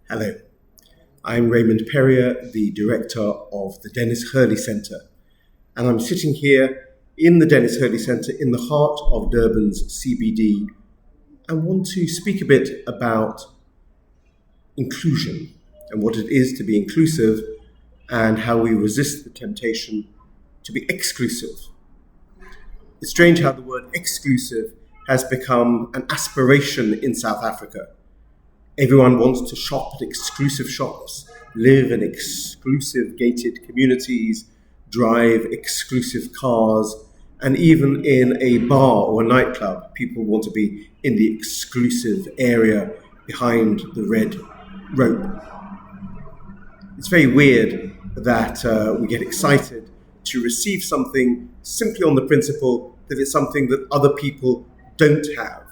Hello, I'm Raymond Perrier, the director of the Denis Hurley Centre, and I'm sitting here in the Denis Hurley Centre in the heart of Durban's CBD and want to speak a bit about inclusion and what it is to be inclusive and how we resist the temptation to be exclusive. It's strange how the word exclusive has become an aspiration in South Africa. Everyone wants to shop at exclusive shops, live in exclusive gated communities, drive exclusive cars, and even in a bar or a nightclub, people want to be in the exclusive area behind the red rope. It's very weird that we get excited to receive something simply on the principle that it's something that other people don't have.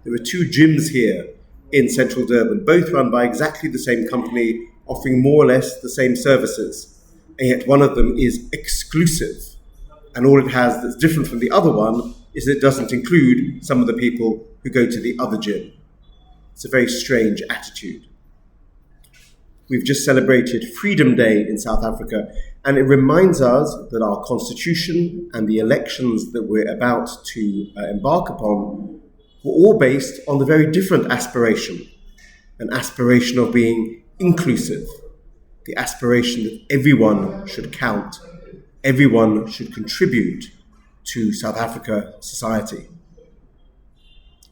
There are two gyms here in central Durban, both run by exactly the same company, offering more or less the same services, and yet one of them is exclusive, and all it has that's different from the other one is that it doesn't include some of the people who go to the other gym. It's a very strange attitude. We've just celebrated Freedom Day in South Africa, and it reminds us that our constitution and the elections that we're about to embark upon were all based on the very different aspiration, an aspiration of being inclusive, the aspiration that everyone should count, everyone should contribute to South Africa society.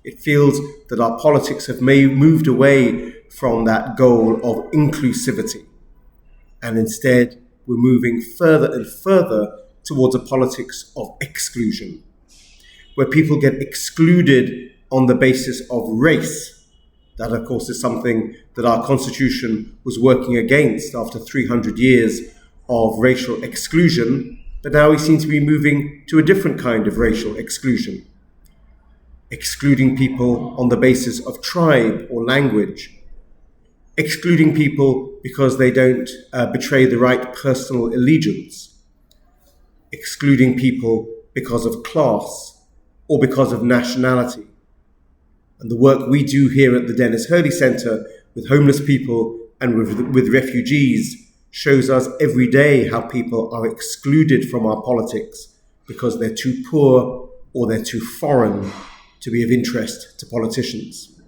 It feels that our politics have moved away from that goal of inclusivity, and instead we're moving further and further towards a politics of exclusion, where people get excluded on the basis of race. That, of course, is something that our constitution was working against after 300 years of racial exclusion, but now we seem to be moving to a different kind of racial exclusion, excluding people on the basis of tribe or language, excluding people because they don't betray the right personal allegiance, excluding people because of class or because of nationality. And the work we do here at the Denis Hurley Centre with homeless people and with refugees shows us every day how people are excluded from our politics because they're too poor or they're too foreign to be of interest to politicians.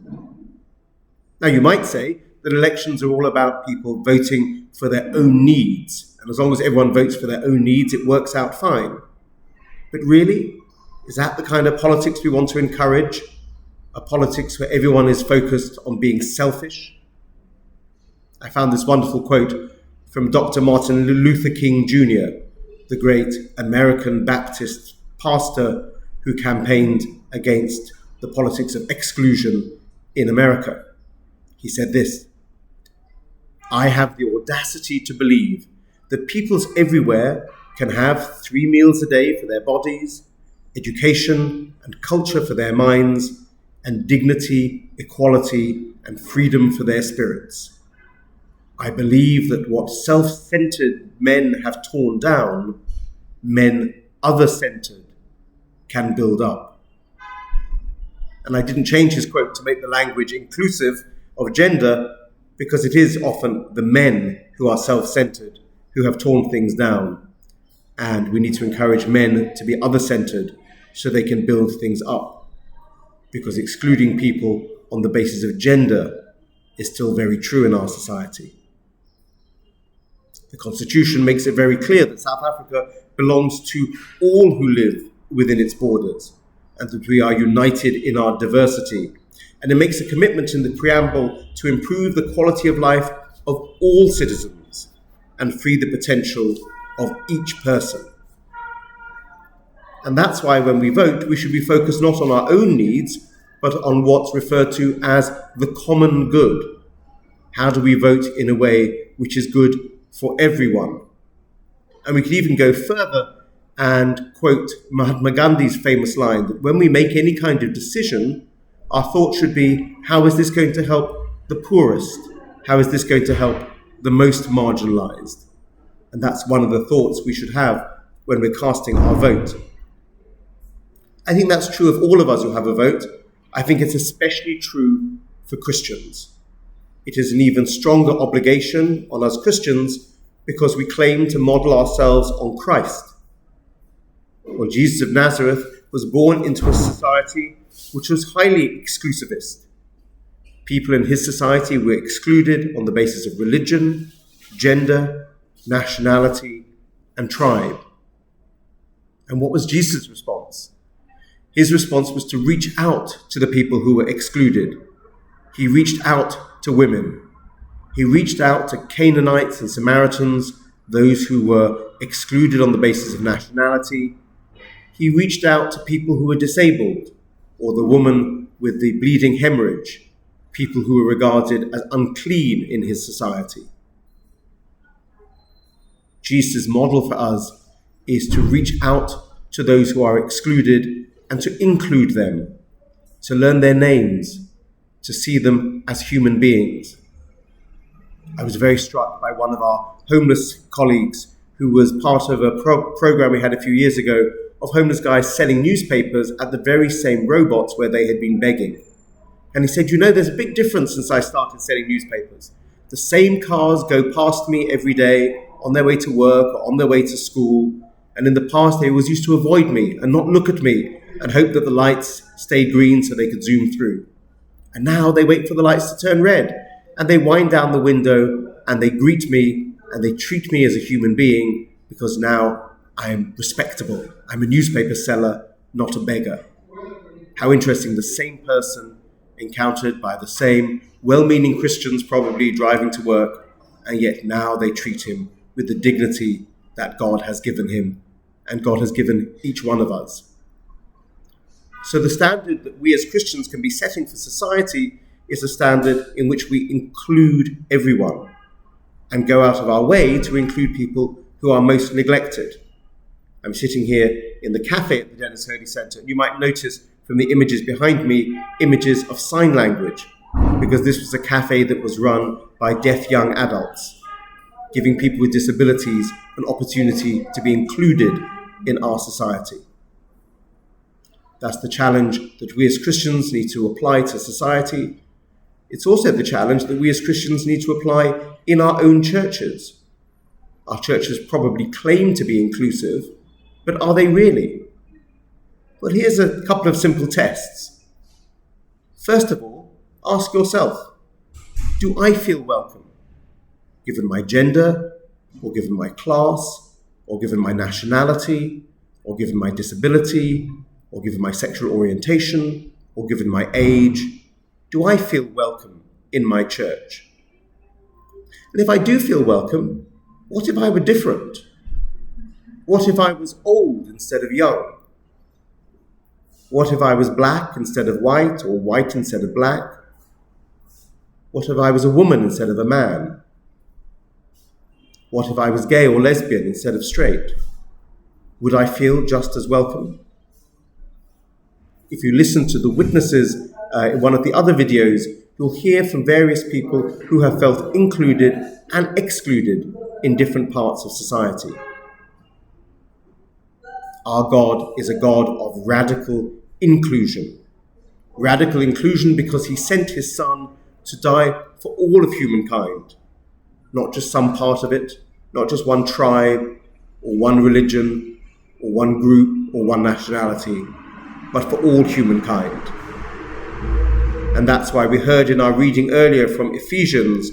Now, you might say that elections are all about people voting for their own needs, and as long as everyone votes for their own needs, it works out fine. But really, is that the kind of politics we want to encourage? A politics where everyone is focused on being selfish? I found this wonderful quote from Dr. Martin Luther King Jr., the great American Baptist pastor who campaigned against the politics of exclusion in America. He said this: "I have the audacity to believe that peoples everywhere can have 3 meals a day for their bodies, education and culture for their minds, and dignity, equality, and freedom for their spirits. I believe that what self-centered men have torn down, men other-centered can build up." And I didn't change his quote to make the language inclusive of gender, because it is often the men who are self-centered who have torn things down. And we need to encourage men to be other-centered so they can build things up, because excluding people on the basis of gender is still very true in our society. The Constitution makes it very clear that South Africa belongs to all who live within its borders, and that we are united in our diversity. And it makes a commitment in the preamble to improve the quality of life of all citizens and free the potential of each person. And that's why when we vote, we should be focused not on our own needs, but on what's referred to as the common good. How do we vote in a way which is good for everyone? And we could even go further and quote Mahatma Gandhi's famous line that when we make any kind of decision, our thought should be, how is this going to help the poorest? How is this going to help the most marginalized? And that's one of the thoughts we should have when we're casting our vote. I think that's true of all of us who have a vote. I think it's especially true for Christians. it is an even stronger obligation on us Christians because we claim to model ourselves on Christ. Well, Jesus of Nazareth was born into a society which was highly exclusivist. People in his society were excluded on the basis of religion, gender, nationality, and tribe. And what was Jesus' response? His response was to reach out to the people who were excluded. He reached out to women. He reached out to Canaanites and Samaritans, those who were excluded on the basis of nationality. He reached out to people who were disabled, or the woman with the bleeding hemorrhage, people who were regarded as unclean in his society. Jesus' model for us is to reach out to those who are excluded and to include them, to learn their names, to see them as human beings. I was very struck by one of our homeless colleagues who was part of a program we had a few years ago of homeless guys selling newspapers at the very same robots where they had been begging. And he said, there's a big difference since I started selling newspapers. The same cars go past me every day on their way to work or on their way to school. And in the past, they always used to avoid me and not look at me and hope that the lights stayed green so they could zoom through. And now they wait for the lights to turn red and they wind down the window and they greet me and they treat me as a human being because now I am respectable. I'm a newspaper seller, not a beggar. How interesting, the same person encountered by the same well-meaning Christians probably driving to work, and yet now they treat him with the dignity that God has given him and God has given each one of us. So the standard that we as Christians can be setting for society is a standard in which we include everyone and go out of our way to include people who are most neglected. I'm sitting here in the cafe at the Denis Hurley Centre, and you might notice from the images behind me, images of sign language, because this was a cafe that was run by deaf young adults, giving people with disabilities an opportunity to be included in our society. That's the challenge that we as Christians need to apply to society. It's also the challenge that we as Christians need to apply in our own churches. Our churches probably claim to be inclusive, but are they really? Well, here's a couple of simple tests. First of all, ask yourself, do I feel welcome? Given my gender, or given my class, or given my nationality, or given my disability, or given my sexual orientation, or given my age, do I feel welcome in my church? And if I do feel welcome, what if I were different? What if I was old instead of young? What if I was black instead of white, or white instead of black? What if I was a woman instead of a man? What if I was gay or lesbian instead of straight? Would I feel just as welcome? If you listen to the witnesses in one of the other videos, you'll hear from various people who have felt included and excluded in different parts of society. Our God is a God of radical inclusion. Radical inclusion because he sent his Son to die for all of humankind, not just some part of it, not just one tribe or one religion or one group or one nationality, but for all humankind. And that's why we heard in our reading earlier from Ephesians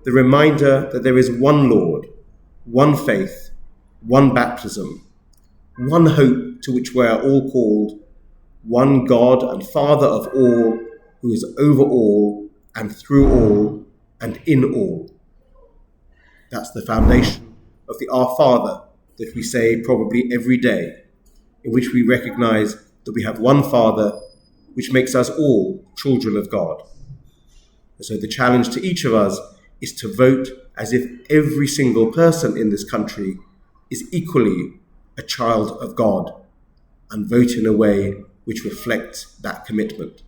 the reminder that there is one Lord, one faith, one baptism, one hope to which we are all called, one God and Father of all, who is over all and through all and in all. That's the foundation of the Our Father that we say probably every day, in which we recognize that we have one Father, which makes us all children of God. And so the challenge to each of us is to vote as if every single person in this country is equally a child of God, and vote in a way which reflects that commitment.